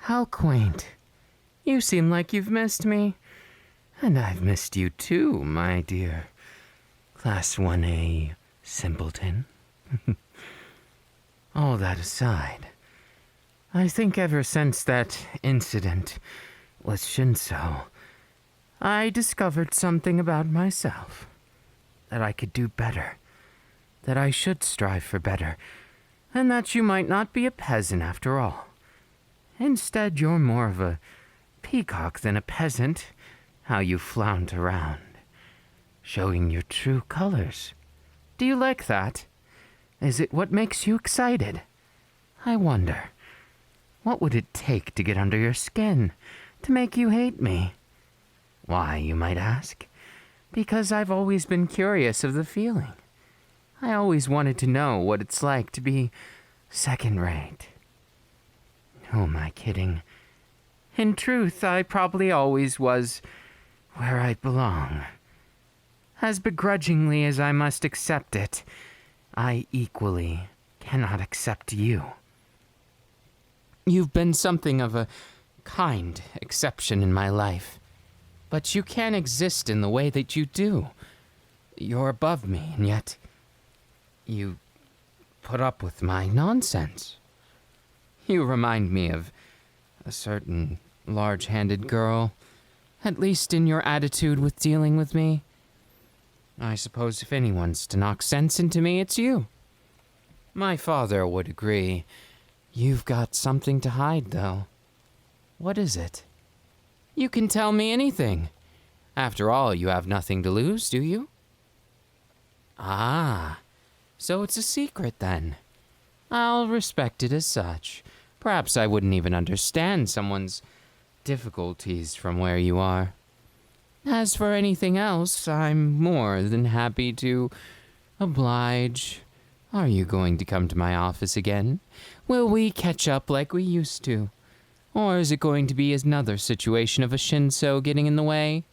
How quaint. You seem like you've missed me. And I've missed you too, my dear. Class 1A simpleton. All that aside, I think ever since that incident with Shinso, I discovered something about myself. That I could do better. That I should strive for better. And that you might not be a peasant after all. Instead, you're more of a peacock than a peasant. How you flaunt around, showing your true colors. Do you like that? Is it what makes you excited? I wonder, what would it take to get under your skin, to make you hate me? Why, you might ask? Because I've always been curious of the feeling. I always wanted to know what it's like to be second-rate. Who am I kidding? In truth, I probably always was where I belong. As begrudgingly as I must accept it, I equally cannot accept you. You've been something of a kind exception in my life, but you can't exist in the way that you do. You're above me, and yet you put up with my nonsense. You remind me of a certain large-handed girl, at least in your attitude with dealing with me. I suppose if anyone's to knock sense into me, it's you. My father would agree. You've got something to hide, though. What is it? You can tell me anything. After all, you have nothing to lose, do you? Ah, so it's a secret, then. I'll respect it as such. Perhaps I wouldn't even understand someone's difficulties from where you are. As for anything else, I'm more than happy to oblige. Are you going to come to my office again? Will we catch up like we used to? Or is it going to be another situation of a Shinso getting in the way?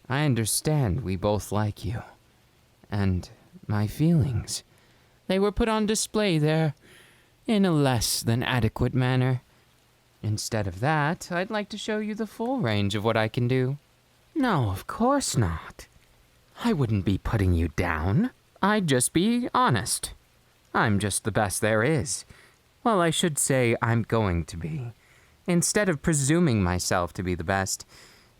I understand we both like you. And my feelings. They were put on display there in a less than adequate manner. Instead of that, I'd like to show you the full range of what I can do. No, of course not. I wouldn't be putting you down. I'd just be honest. I'm just the best there is. Well, I should say I'm going to be. Instead of presuming myself to be the best,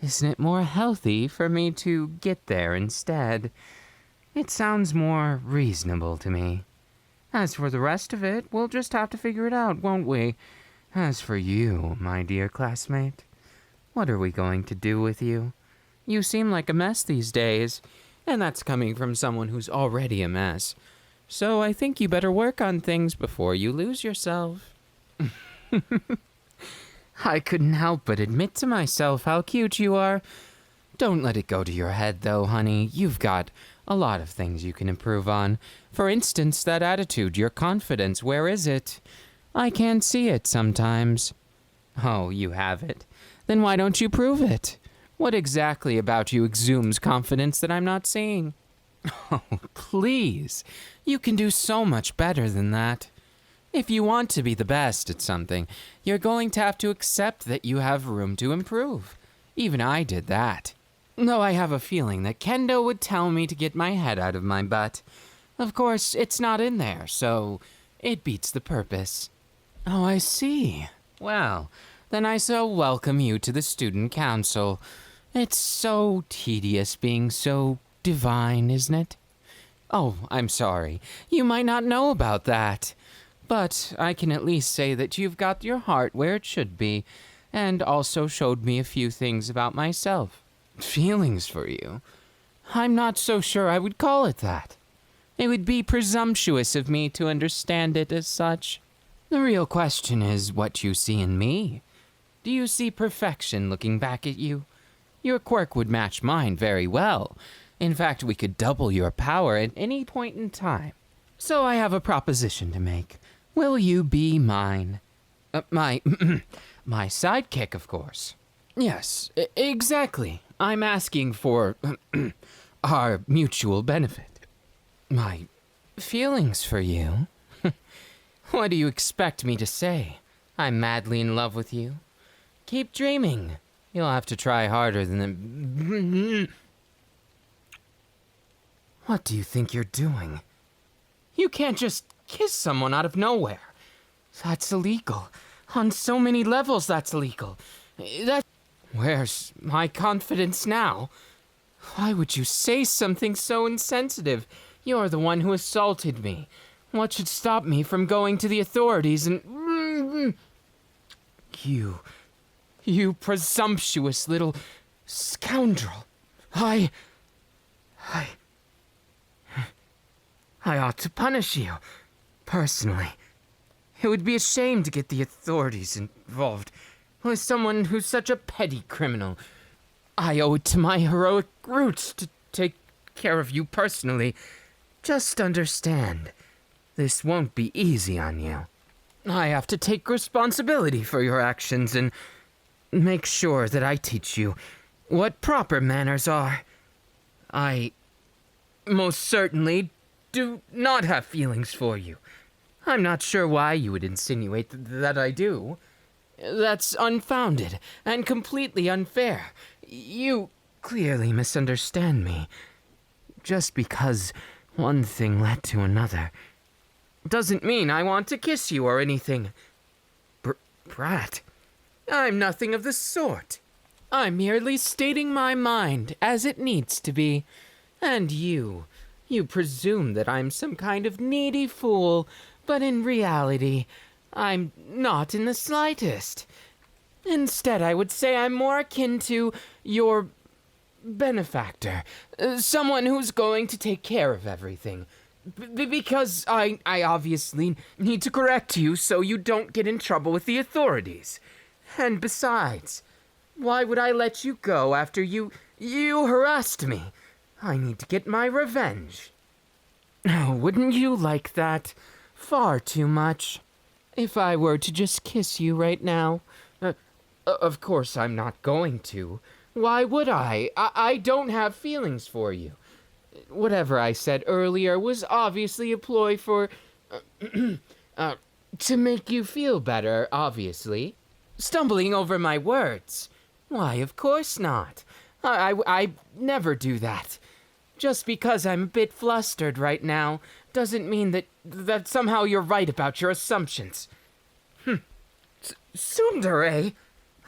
isn't it more healthy for me to get there instead? It sounds more reasonable to me. As for the rest of it, we'll just have to figure it out, won't we? As for you, my dear classmate, what are we going to do with you? You seem like a mess these days, and that's coming from someone who's already a mess. So I think you better work on things before you lose yourself. I couldn't help but admit to myself how cute you are. Don't let it go to your head, though, honey. You've got a lot of things you can improve on. For instance, that attitude, your confidence, where is it? I can't see it sometimes. Oh, you have it. Then why don't you prove it? What exactly about you exudes confidence that I'm not seeing? Oh, please. You can do so much better than that. If you want to be the best at something, you're going to have to accept that you have room to improve. Even I did that. Though I have a feeling that Kendo would tell me to get my head out of my butt. Of course, it's not in there, so it beats the purpose. Oh, I see. Well, then I so welcome you to the student council. It's so tedious being so divine, isn't it? Oh, I'm sorry. You might not know about that. But I can at least say that you've got your heart where it should be, and also showed me a few things about myself. Feelings for you? I'm not so sure I would call it that. It would be presumptuous of me to understand it as such. The real question is what you see in me. Do you see perfection looking back at you? Your quirk would match mine very well. In fact, we could double your power at any point in time. So I have a proposition to make. Will you be mine? My sidekick, of course. Yes, exactly. I'm asking for our mutual benefit. My feelings for you? What do you expect me to say? I'm madly in love with you. Keep dreaming. You'll have to try harder than... What do you think you're doing? You can't just kiss someone out of nowhere. That's illegal. On so many levels, that's illegal. Where's my confidence now? Why would you say something so insensitive? You're the one who assaulted me. What should stop me from going to the authorities and... You presumptuous little scoundrel. I ought to punish you, personally. It would be a shame to get the authorities involved with someone who's such a petty criminal. I owe it to my heroic roots to take care of you personally. Just understand, this won't be easy on you. I have to take responsibility for your actions and make sure that I teach you what proper manners are. I most certainly do not have feelings for you. I'm not sure why you would insinuate that I do. That's unfounded and completely unfair. You clearly misunderstand me. Just because one thing led to another doesn't mean I want to kiss you or anything. Brat, I'm nothing of the sort. I'm merely stating my mind as it needs to be. And you presume that I'm some kind of needy fool, but in reality, I'm not in the slightest. Instead, I would say I'm more akin to your benefactor, someone who's going to take care of everything. Because I obviously need to correct you so you don't get in trouble with the authorities. And besides, why would I let you go after you harassed me? I need to get my revenge. Oh, wouldn't you like that? Far too much. If I were to just kiss you right now. Of course I'm not going to. Why would I? I don't have feelings for you. Whatever I said earlier was obviously a ploy for... to make you feel better, obviously. Stumbling over my words. Why, of course not. I never do that. Just because I'm a bit flustered right now doesn't mean that somehow you're right about your assumptions. Tsundere?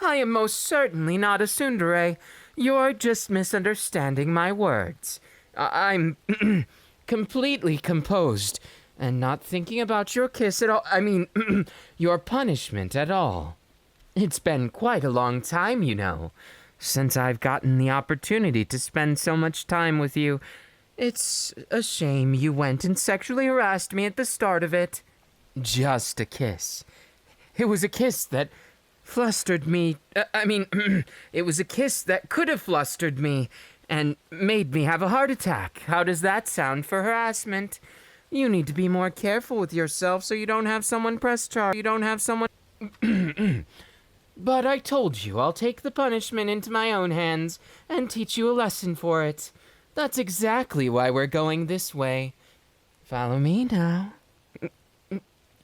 I am most certainly not a tsundere. You're just misunderstanding my words. I'm completely composed and not thinking about your kiss at all. I mean, your punishment at all. It's been quite a long time, you know, since I've gotten the opportunity to spend so much time with you. It's a shame you went and sexually harassed me at the start of it. Just a kiss. It was a kiss that flustered me. It was a kiss that could have flustered me and made me have a heart attack. How does that sound for harassment? You need to be more careful with yourself so you don't have someone press charge. But I told you I'll take the punishment into my own hands and teach you a lesson for it. That's exactly why we're going this way. Follow me now.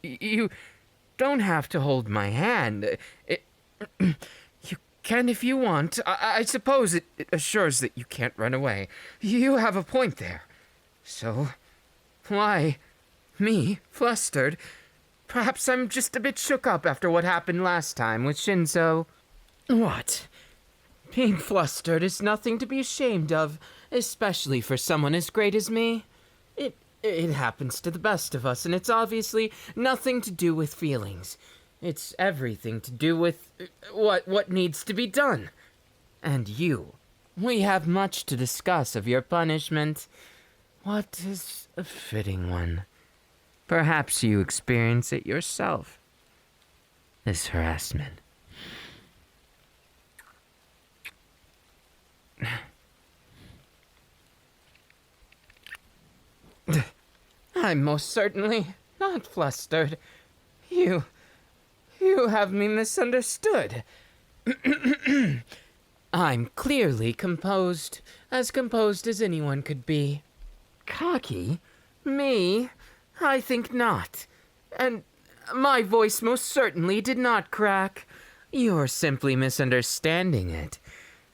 You don't have to hold my hand. You can if you want. I suppose it assures that you can't run away. You have a point there. So, why me, flustered? Perhaps I'm just a bit shook up after what happened last time with Shinzo. What? Being flustered is nothing to be ashamed of, especially for someone as great as me. It happens to the best of us, and it's obviously nothing to do with feelings. It's everything to do with what needs to be done. And you. We have much to discuss of your punishment. What is a fitting one? Perhaps you experience it yourself. This harassment. I'm most certainly not flustered. You have me misunderstood. I'm clearly composed as anyone could be. Cocky? Me? I think not. And My voice most certainly did not crack. You're simply misunderstanding it.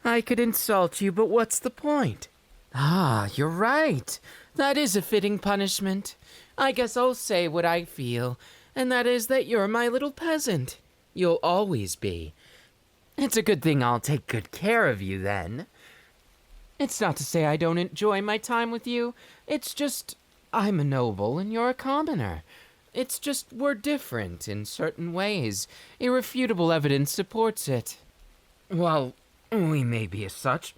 I could insult you, but what's the point? Ah, you're right. That is a fitting punishment. I guess I'll say what I feel, and that is that you're my little peasant. You'll always be. It's a good thing I'll take good care of you then. It's not to say I don't enjoy my time with you. It's just I'm a noble and you're a commoner. It's just we're different in certain ways. Irrefutable evidence supports it. Well, we may be as such.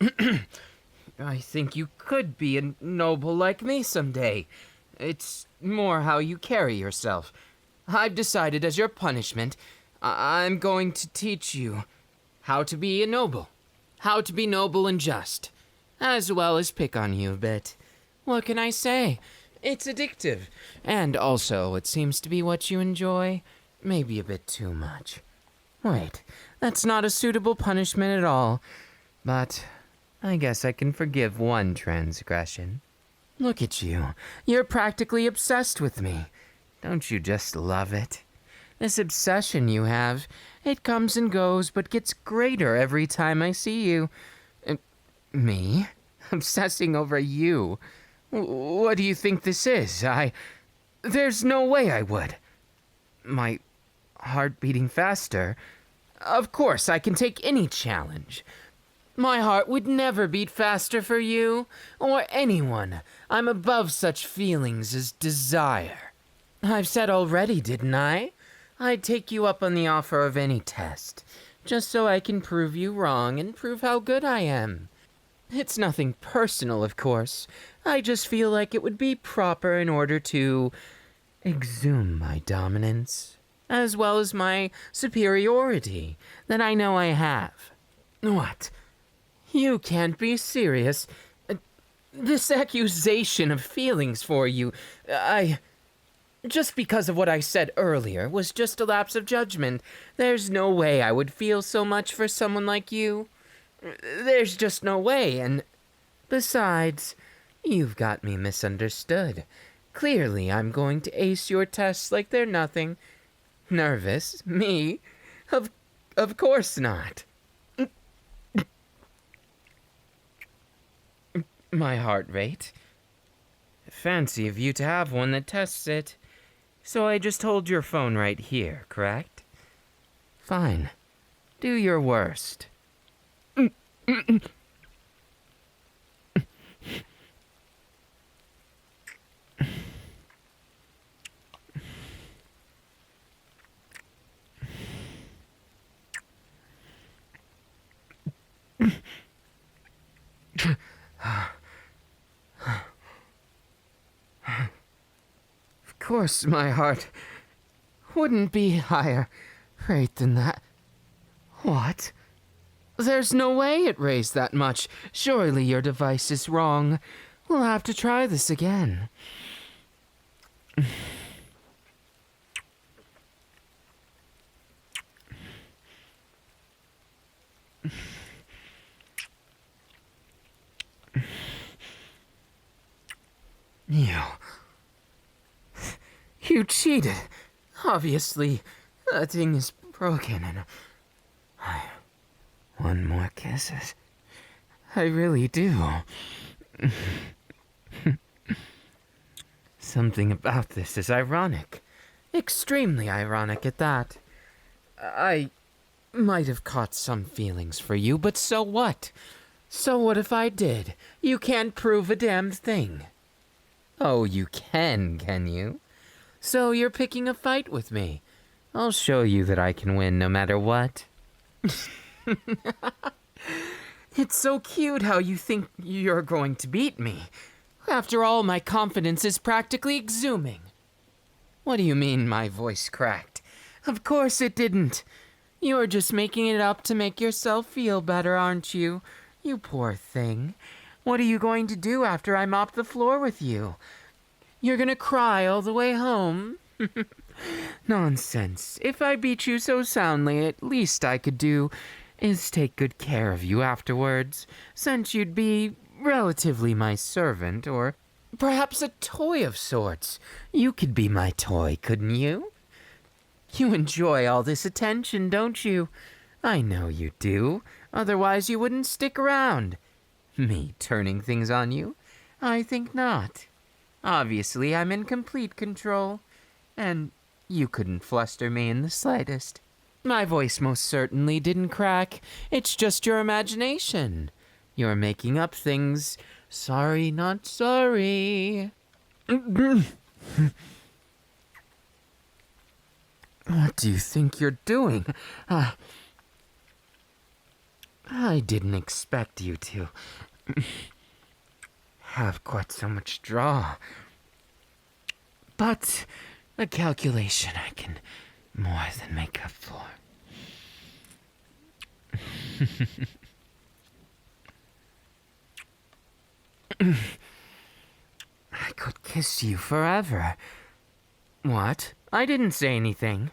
I think you could be a noble like me someday. It's more how you carry yourself. I've decided as your punishment, I'm going to teach you how to be a noble. How to be noble and just. As well as pick on you a bit. What can I say? It's addictive. And also, it seems to be what you enjoy. Maybe a bit too much. Wait, that's not a suitable punishment at all. But I guess I can forgive one transgression. Look at you. You're practically obsessed with me. Don't you just love it? This obsession you have, it comes and goes, but gets greater every time I see you. Me? Obsessing over you? What do you think this is? There's no way I would. My heart beating faster? Of course, I can take any challenge. My heart would never beat faster for you, or anyone. I'm above such feelings as desire. I've said already, didn't I? I'd take you up on the offer of any test, just so I can prove you wrong and prove how good I am. It's nothing personal, of course. I just feel like it would be proper in order to exhume my dominance, as well as my superiority that I know I have. What? You can't be serious. This accusation of feelings for you, just because of what I said earlier, was just a lapse of judgment. There's no way I would feel so much for someone like you. There's just no way, and besides, you've got me misunderstood. Clearly, I'm going to ace your tests like they're nothing. Nervous? Me? Of course not. My heart rate? Fancy of you to have one that tests it. So I just hold your phone right here, correct? Fine. Do your worst. Of course, my heart wouldn't be higher rate than that. What? There's no way it raised that much. Surely your device is wrong. We'll have to try this again. You cheated. Obviously, that thing is broken and I want more kisses. I really do. Something about this is ironic. Extremely ironic at that. I might have caught some feelings for you, but so what? So what if I did? You can't prove a damned thing. Oh, you can you? So you're picking a fight with me. I'll show you that I can win no matter what. It's so cute how you think you're going to beat me. After all, my confidence is practically exhuming. What do you mean my voice cracked? Of course it didn't. You're just making it up to make yourself feel better, aren't you? You poor thing. What are you going to do after I mop the floor with you? You're gonna cry all the way home? Nonsense. If I beat you so soundly, at least I could do is take good care of you afterwards, since you'd be relatively my servant, or perhaps a toy of sorts. You could be my toy, couldn't you? You enjoy all this attention, don't you? I know you do. Otherwise, you wouldn't stick around. Me turning things on you? I think not. Obviously, I'm in complete control. And you couldn't fluster me in the slightest. My voice most certainly didn't crack. It's just your imagination. You're making up things. Sorry, not sorry. What do you think you're doing? I didn't expect you to have quite so much draw. But a calculation I can more than make up for. I could kiss you forever. What? I didn't say anything.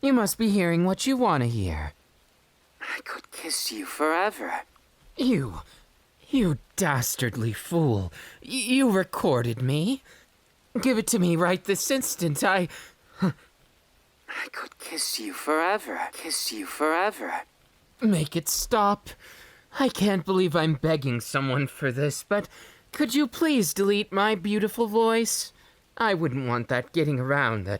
You must be hearing what you want to hear. I could kiss you forever. You dastardly fool. You recorded me. Give it to me right this instant. I could kiss you forever. Kiss you forever. Make it stop. I can't believe I'm begging someone for this, but could you please delete my beautiful voice? I wouldn't want that getting around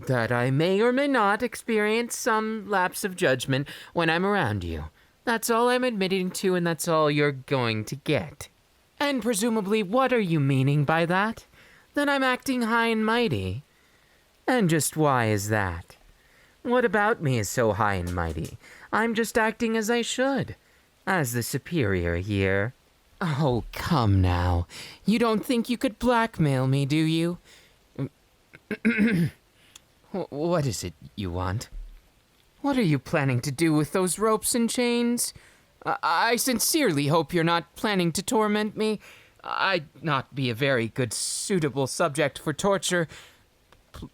that I may or may not experience some lapse of judgment when I'm around you. That's all I'm admitting to, and that's all you're going to get. And presumably, what are you meaning by that? That I'm acting high and mighty. And just why is that? What about me is so high and mighty? I'm just acting as I should, as the superior here. Oh, come now. You don't think you could blackmail me, do you? What is it you want? What are you planning to do with those ropes and chains? I sincerely hope you're not planning to torment me. I'd not be a very good suitable subject for torture.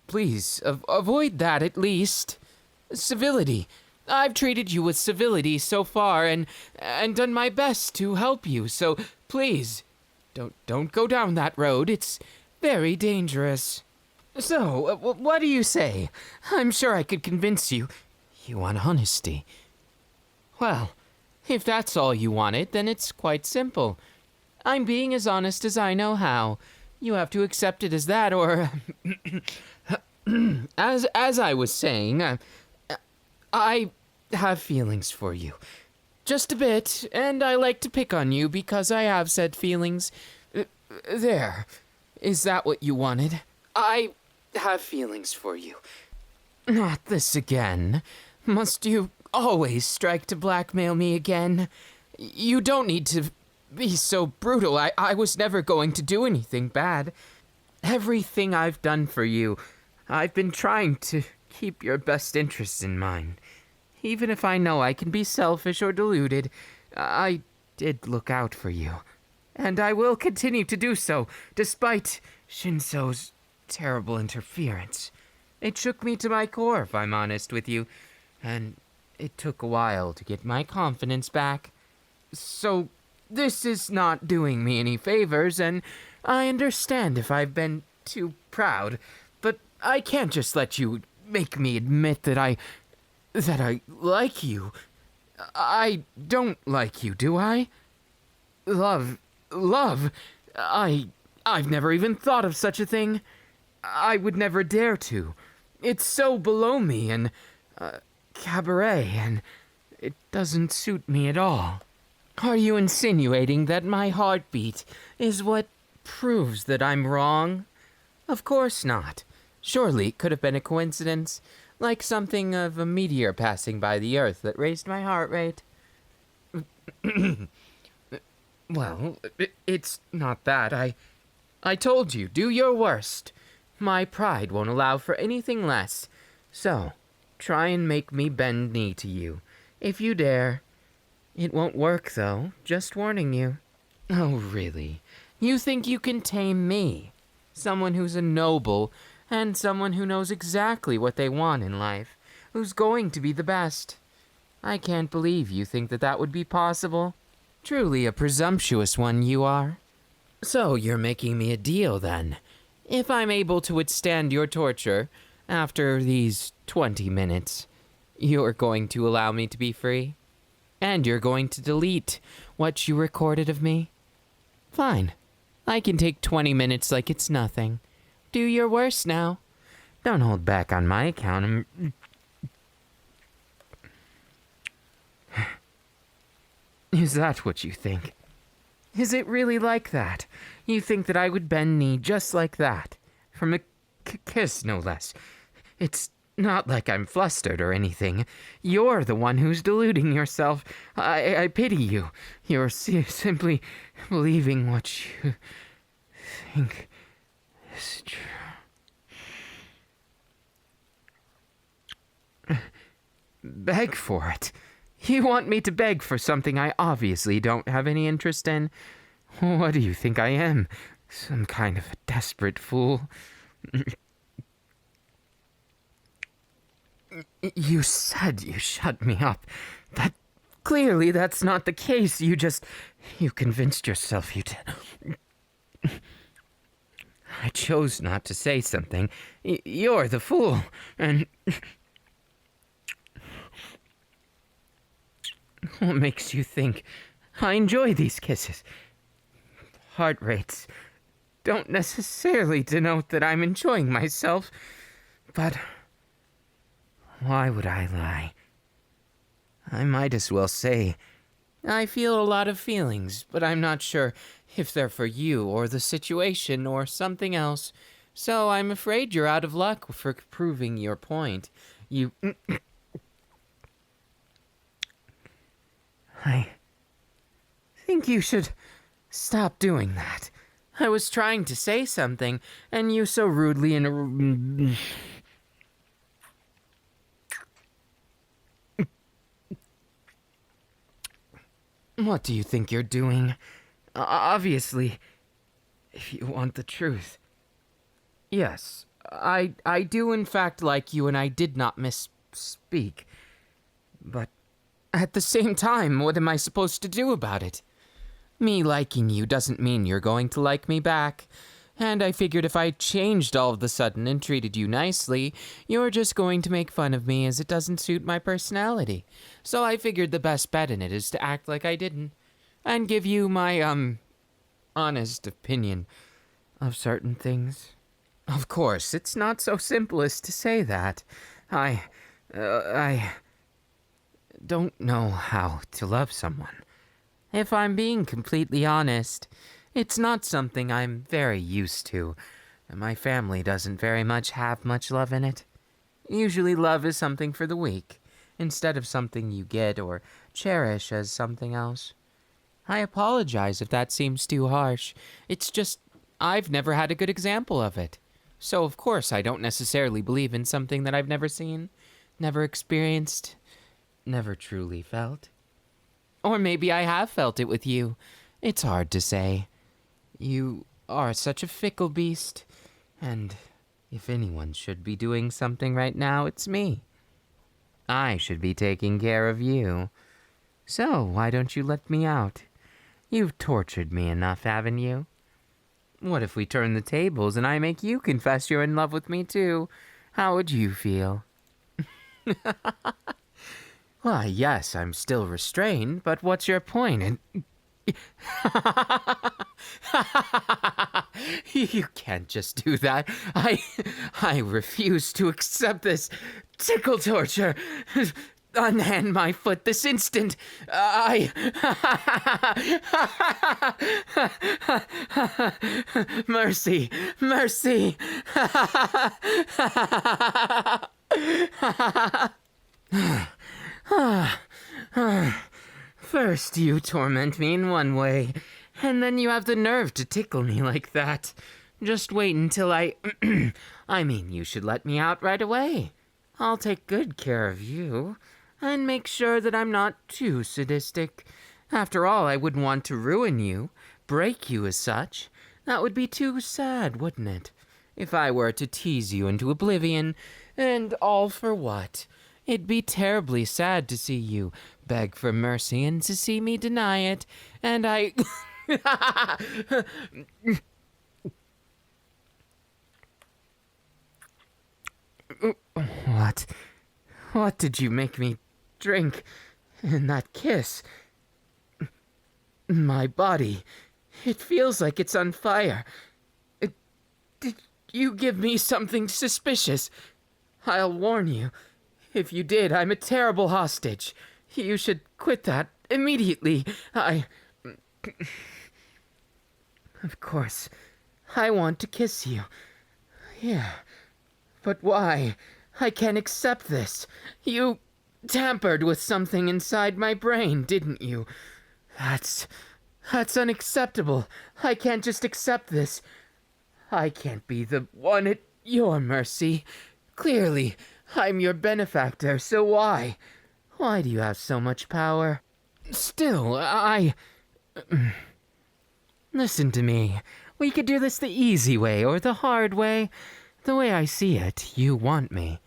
Please, avoid that at least. Civility. I've treated you with civility so far and done my best to help you, so please, don't go down that road. It's very dangerous. So, what do you say? I'm sure I could convince you. You want honesty. Well, if that's all you wanted, then it's quite simple. I'm being as honest as I know how. You have to accept it as that, or... as I was saying, I have feelings for you. Just a bit, and I like to pick on you because I have said feelings. There. Is that what you wanted? I have feelings for you. Not this again. Must you always strike to blackmail me again? You don't need to be so brutal. I was never going to do anything bad. Everything I've done for you, I've been trying to keep your best interests in mind. Even if I know I can be selfish or deluded, I did look out for you. And I will continue to do so, despite Shinso's terrible interference. It shook me to my core, if I'm honest with you, and it took a while to get my confidence back. So, this is not doing me any favors, and I understand if I've been too proud, but I can't just let you make me admit that I like you. I don't like you, do I? Love, I've never even thought of such a thing. I would never dare to. It's so below me and, cabaret, and it doesn't suit me at all. Are you insinuating that my heartbeat is what proves that I'm wrong? Of course not. Surely it could have been a coincidence, like something of a meteor passing by the Earth that raised my heart rate. Well, it's not that. I told you, do your worst. My pride won't allow for anything less. So, try and make me bend knee to you, if you dare. It won't work, though, just warning you. Oh, really? You think you can tame me? Someone who's a noble, and someone who knows exactly what they want in life, who's going to be the best. I can't believe you think that would be possible. Truly a presumptuous one you are. So you're making me a deal, then. If I'm able to withstand your torture, After these 20 minutes, you're going to allow me to be free? And you're going to delete what you recorded of me? Fine. I can take 20 minutes like it's nothing. Do your worst now. Don't hold back on my account. Is that what you think? Is it really like that? You think that I would bend knee just like that? From a kiss, no less. It's not like I'm flustered or anything. You're the one who's deluding yourself. I pity you. You're simply believing what you think is true. Beg for it. You want me to beg for something I obviously don't have any interest in? What do you think I am? Some kind of a desperate fool? You said you shut me up, but clearly that's not the case. You convinced yourself you did. I chose not to say something. You're the fool, and what makes you think I enjoy these kisses? Heart rates don't necessarily denote that I'm enjoying myself, but why would I lie? I might as well say, I feel a lot of feelings, but I'm not sure if they're for you or the situation or something else. So I'm afraid you're out of luck for proving your point. I think you should stop doing that. I was trying to say something, and you so rudely What do you think you're doing? Obviously, if you want the truth. Yes, I do in fact like you, and I did not misspeak. But at the same time, what am I supposed to do about it? Me liking you doesn't mean you're going to like me back. And I figured if I changed all of a sudden and treated you nicely, you're just going to make fun of me as it doesn't suit my personality. So I figured the best bet in it is to act like I didn't. And give you my, honest opinion of certain things. Of course, it's not so simple as to say that. I don't know how to love someone. If I'm being completely honest, it's not something I'm very used to. My family doesn't very much have much love in it. Usually love is something for the weak, instead of something you get or cherish as something else. I apologize if that seems too harsh. It's just, I've never had a good example of it. So of course I don't necessarily believe in something that I've never seen, never experienced, never truly felt. Or maybe I have felt it with you. It's hard to say. You are such a fickle beast, and if anyone should be doing something right now, it's me. I should be taking care of you. So why don't you let me out? You've tortured me enough, haven't you? What if we turn the tables and I make you confess you're in love with me too? How would you feel? Why, yes, I'm still restrained, but what's your point? And you can't just do that. I refuse to accept this tickle torture. Unhand my foot this instant. Mercy, mercy. First you torment me in one way, and then you have the nerve to tickle me like that. Just wait until I mean, you should let me out right away. I'll take good care of you, and make sure that I'm not too sadistic. After all, I wouldn't want to ruin you, break you as such. That would be too sad, wouldn't it? If I were to tease you into oblivion, and all for what? It'd be terribly sad to see you beg for mercy and to see me deny it, and I... What? What did you make me drink in that kiss? My body, it feels like it's on fire. Did you give me something suspicious? I'll warn you. If you did, I'm a terrible hostage. You should quit that immediately. Of course, I want to kiss you. Yeah, but why? I can't accept this. You tampered with something inside my brain, didn't you? That's unacceptable. I can't just accept this. I can't be the one at your mercy. Clearly, I'm your benefactor, so why? Why do you have so much power? Still, Listen to me. We could do this the easy way or the hard way. The way I see it, you want me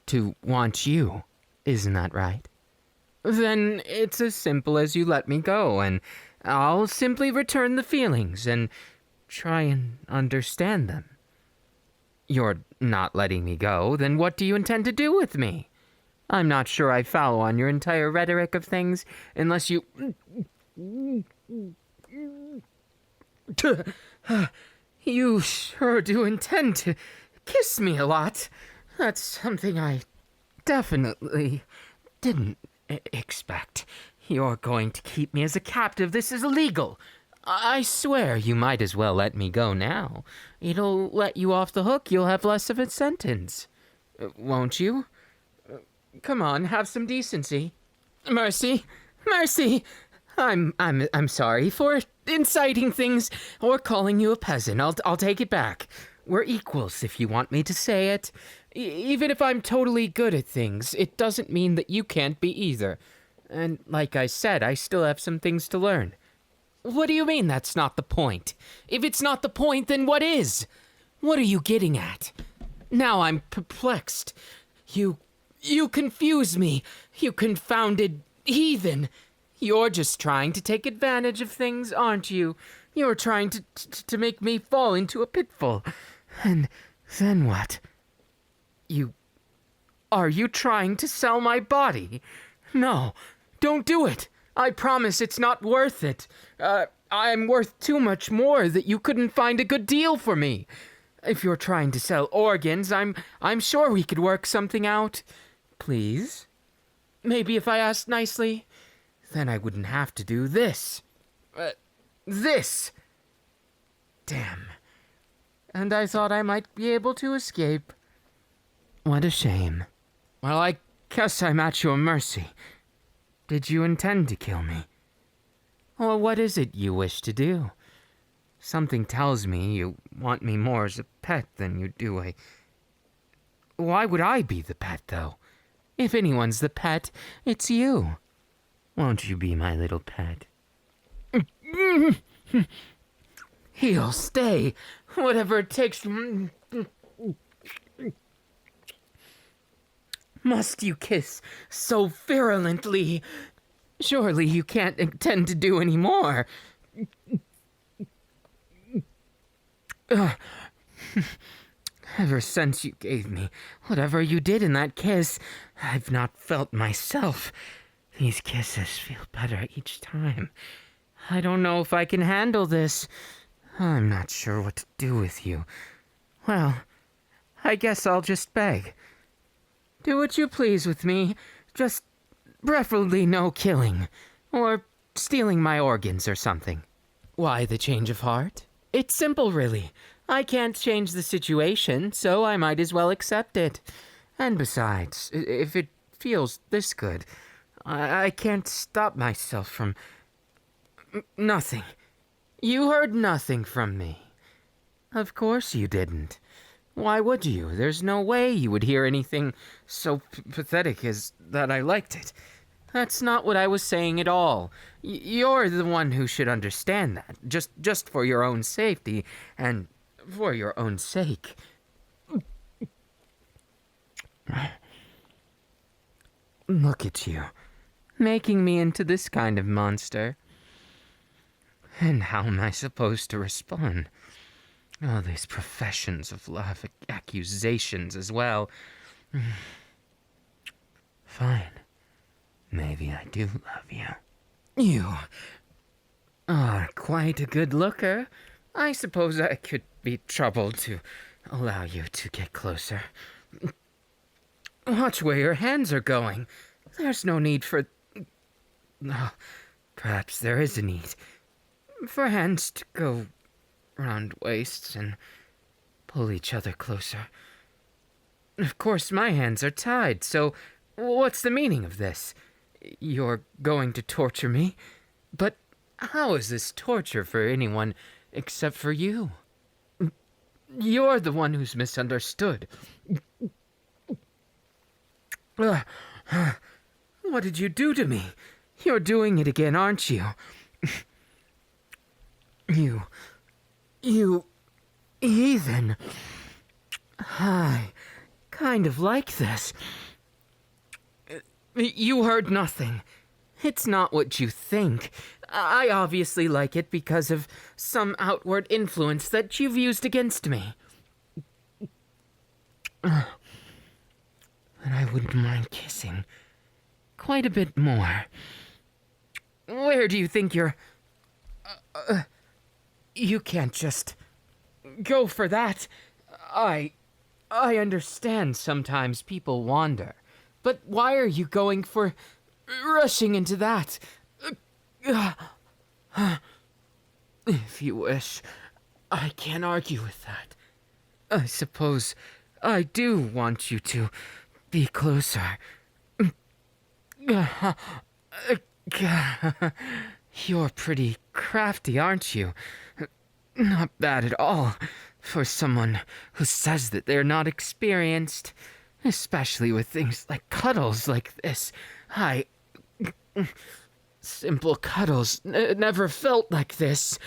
to want you. Isn't that right? Then it's as simple as you let me go, and I'll simply return the feelings and try and understand them. You're not letting me go, then what do you intend to do with me? I'm not sure I follow on your entire rhetoric of things, unless you... You sure do intend to kiss me a lot. That's something I definitely didn't expect. You're going to keep me as a captive. This is illegal. I swear you might as well let me go now. It'll let you off the hook. You'll have less of a sentence. Won't you? Come on, have some decency. Mercy. Mercy. I'm sorry for inciting things or calling you a peasant. I'll take it back. We're equals if you want me to say it. Even if I'm totally good at things, it doesn't mean that you can't be either. And like I said, I still have some things to learn. What do you mean that's not the point? If it's not the point, then what is? What are you getting at? Now I'm perplexed. You confuse me, you confounded heathen. You're just trying to take advantage of things, aren't you? You're trying to make me fall into a pitfall. And then what? Are you trying to sell my body? No, don't do it. I promise it's not worth it. I'm worth too much more that you couldn't find a good deal for me. If you're trying to sell organs, I'm sure we could work something out. Please? Maybe if I asked nicely, then I wouldn't have to do this. This! Damn. And I thought I might be able to escape. What a shame. Well, I guess I'm at your mercy. Did you intend to kill me? Or what is it you wish to do? Something tells me you want me more as a pet than you do a... Why would I be the pet, though? If anyone's the pet, it's you. Won't you be my little pet? He'll stay, whatever it takes. Must you kiss so virulently? Surely you can't intend to do any more. Ever since you gave me whatever you did in that kiss, I've not felt myself. These kisses feel better each time. I don't know if I can handle this. I'm not sure what to do with you. Well, I guess I'll just beg. Do what you please with me. Just preferably no killing. Or stealing my organs or something. Why the change of heart? It's simple, really. I can't change the situation, so I might as well accept it. And besides, if it feels this good, I can't stop myself from... Nothing. You heard nothing from me. Of course you didn't. Why would you? There's no way you would hear anything so pathetic as that I liked it. That's not what I was saying at all. You're the one who should understand that, just for your own safety and for your own sake. Look at you, making me into this kind of monster. And how am I supposed to respond? All these professions of love, accusations as well. Fine. Maybe I do love you. You are quite a good looker. I suppose I could be troubled to allow you to get closer. Watch where your hands are going. There's no need for... Oh, perhaps there is a need for hands to go round waists and pull each other closer. Of course, my hands are tied, so what's the meaning of this? You're going to torture me? But how is this torture for anyone except for you? You're the one who's misunderstood. What did you do to me? You're doing it again, aren't you? You heathen. I kind of like this. You heard nothing. It's not what you think. I obviously like it because of some outward influence that you've used against me. And I wouldn't mind kissing quite a bit more. Where do you think you're... you can't just go for that. I understand sometimes people wander, but why are you going for rushing into that? If you wish, I can't argue with that. I suppose I do want you to be closer. You're pretty crafty, aren't you? Not bad at all for someone who says that they're not experienced, especially with things like cuddles like this. Simple cuddles never felt like this.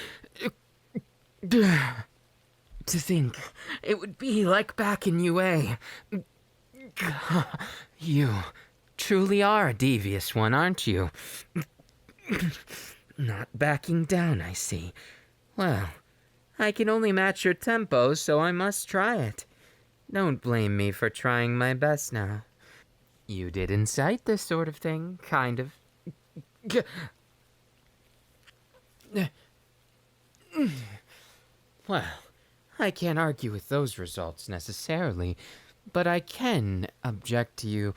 To think it would be like back in UA. You truly are a devious one, aren't you? Not backing down, I see. Well, I can only match your tempo, so I must try it. Don't blame me for trying my best now. You did incite this sort of thing, kind of. Well, I can't argue with those results necessarily, but I can object to you.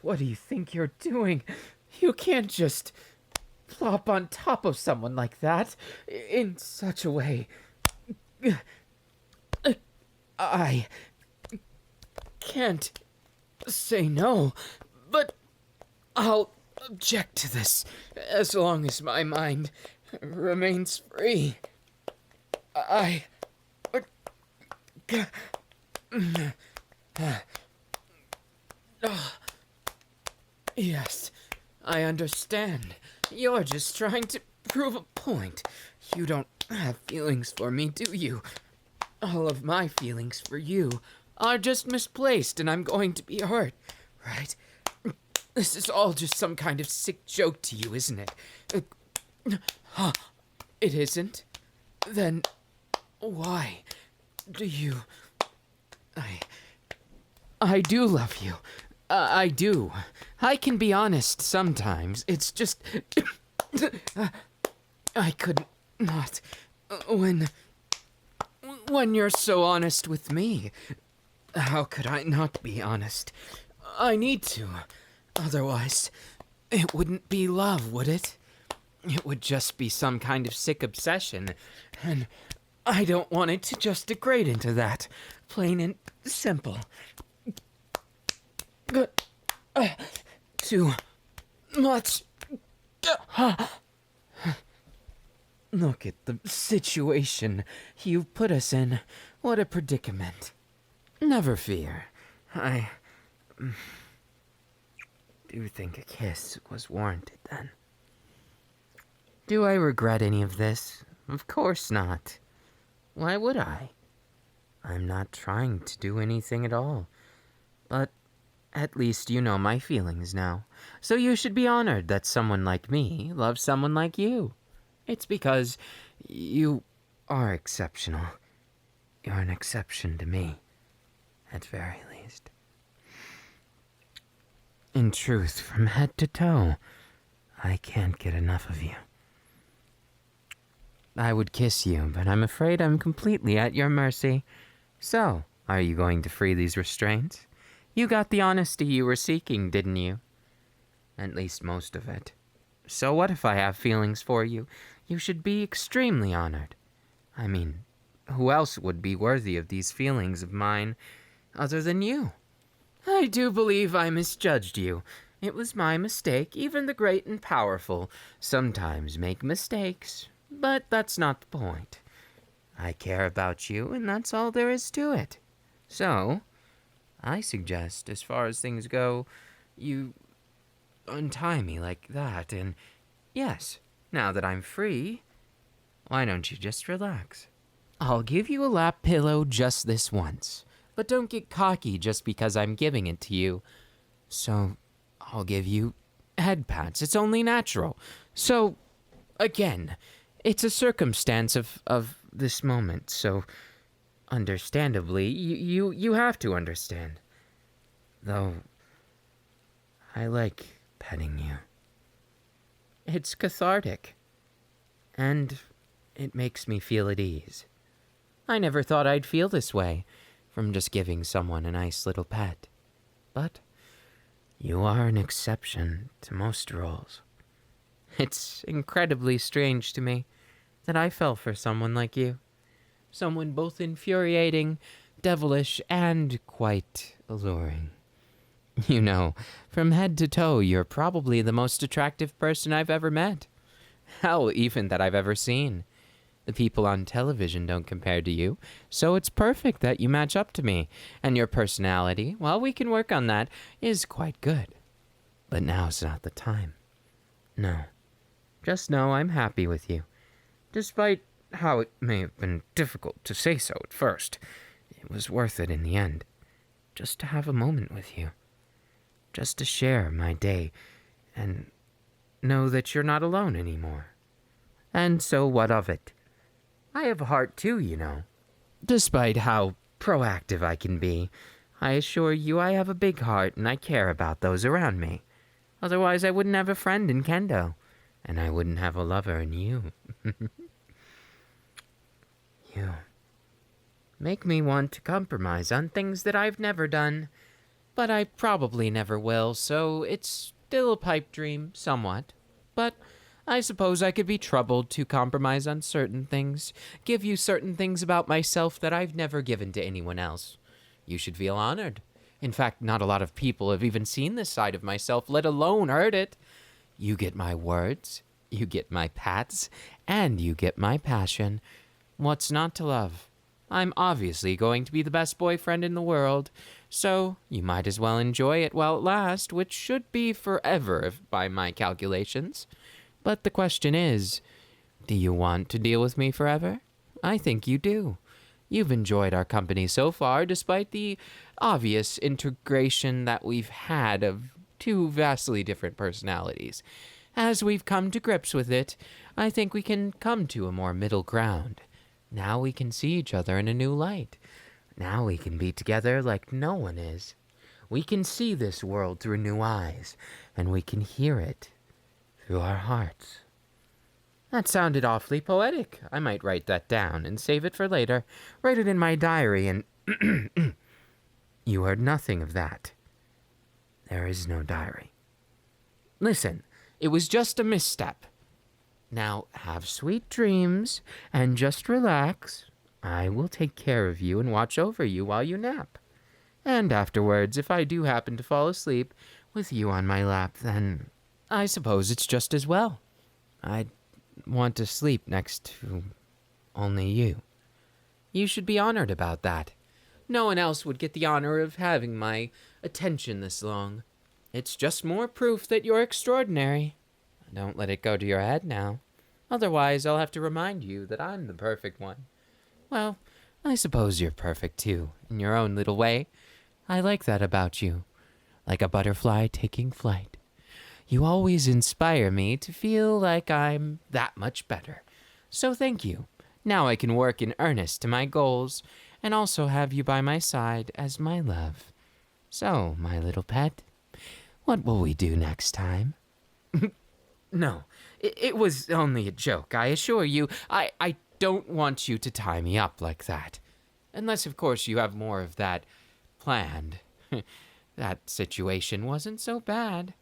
What do you think you're doing? You can't just plop on top of someone like that in such a way. I can't say no, but I'll object to this as long as my mind remains free. Yes, I understand. You're just trying to prove a point. You don't have feelings for me, do you? All of my feelings for you are just misplaced, and I'm going to be hurt, right? This is all just some kind of sick joke to you, isn't it? It isn't? Then why do you... I do love you. I do. I can be honest sometimes. It's just... I could not... When you're so honest with me, how could I not be honest? I need to. Otherwise, it wouldn't be love, would it? It would just be some kind of sick obsession, and I don't want it to just degrade into that. Plain and simple. Too much. Look at the situation you put us in. What a predicament. Never fear. I do think a kiss was warranted then. Do I regret any of this? Of course not. Why would I? I'm not trying to do anything at all. But at least you know my feelings now. So you should be honored that someone like me loves someone like you. It's because you are exceptional. You're an exception to me. at very least. In truth, from head to toe, I can't get enough of you. I would kiss you, but I'm afraid I'm completely at your mercy. So, are you going to free these restraints? You got the honesty you were seeking, didn't you? At least most of it. So what if I have feelings for you? You should be extremely honored. I mean, who else would be worthy of these feelings of mine other than you? I do believe I misjudged you. It was my mistake. Even the great and powerful sometimes make mistakes. But that's not the point. I care about you, and that's all there is to it. So, I suggest, as far as things go, you untie me like that, and yes, now that I'm free, why don't you just relax? I'll give you a lap pillow just this once, but don't get cocky just because I'm giving it to you. So, I'll give you head pats. It's only natural. So, again, it's a circumstance of this moment, so understandably, you have to understand. Though, I like petting you. It's cathartic, and it makes me feel at ease. I never thought I'd feel this way from just giving someone a nice little pet. But you are an exception to most rules. It's incredibly strange to me that I fell for someone like you. Someone both infuriating, devilish, and quite alluring. You know, from head to toe, you're probably the most attractive person I've ever met. Hell, even that I've ever seen. The people on television don't compare to you, so it's perfect that you match up to me. And your personality, while we can work on that, is quite good. But now's not the time. No. Just know I'm happy with you. Despite how it may have been difficult to say so at first, it was worth it in the end. Just to have a moment with you. Just to share my day and know that you're not alone anymore. And so what of it? I have a heart too, you know. Despite how proactive I can be, I assure you I have a big heart and I care about those around me. Otherwise I wouldn't have a friend in Kendo, and I wouldn't have a lover in you. You make me want to compromise on things that I've never done, but I probably never will, so it's still a pipe dream, somewhat. But I suppose I could be troubled to compromise on certain things, give you certain things about myself that I've never given to anyone else. You should feel honored. In fact, not a lot of people have even seen this side of myself, let alone heard it. You get my words, you get my pats, and you get my passion. What's not to love? I'm obviously going to be the best boyfriend in the world, so you might as well enjoy it while it lasts, which should be forever by my calculations. But the question is, do you want to deal with me forever? I think you do. You've enjoyed our company so far, despite the obvious integration that we've had of two vastly different personalities. As we've come to grips with it, I think we can come to a more middle ground. Now we can see each other in a new light. Now we can be together like no one is. We can see this world through new eyes, and we can hear it through our hearts. That sounded awfully poetic. I might write that down and save it for later. Write it in my diary and... You heard nothing of that. There is no diary. Listen, it was just a misstep. Now, have sweet dreams, and just relax. I will take care of you and watch over you while you nap. And afterwards, if I do happen to fall asleep with you on my lap, then I suppose it's just as well. I'd want to sleep next to only you. You should be honored about that. No one else would get the honor of having my attention this long. It's just more proof that you're extraordinary. Don't let it go to your head now. Otherwise, I'll have to remind you that I'm the perfect one. Well, I suppose you're perfect too, in your own little way. I like that about you. Like a butterfly taking flight. You always inspire me to feel like I'm that much better. So thank you. Now I can work in earnest to my goals, and also have you by my side as my love. So, my little pet, what will we do next time? No, it was only a joke, I assure you. I don't want you to tie me up like that. Unless, of course, you have more of that planned. That situation wasn't so bad.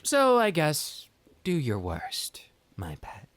So I guess do your worst, my pet.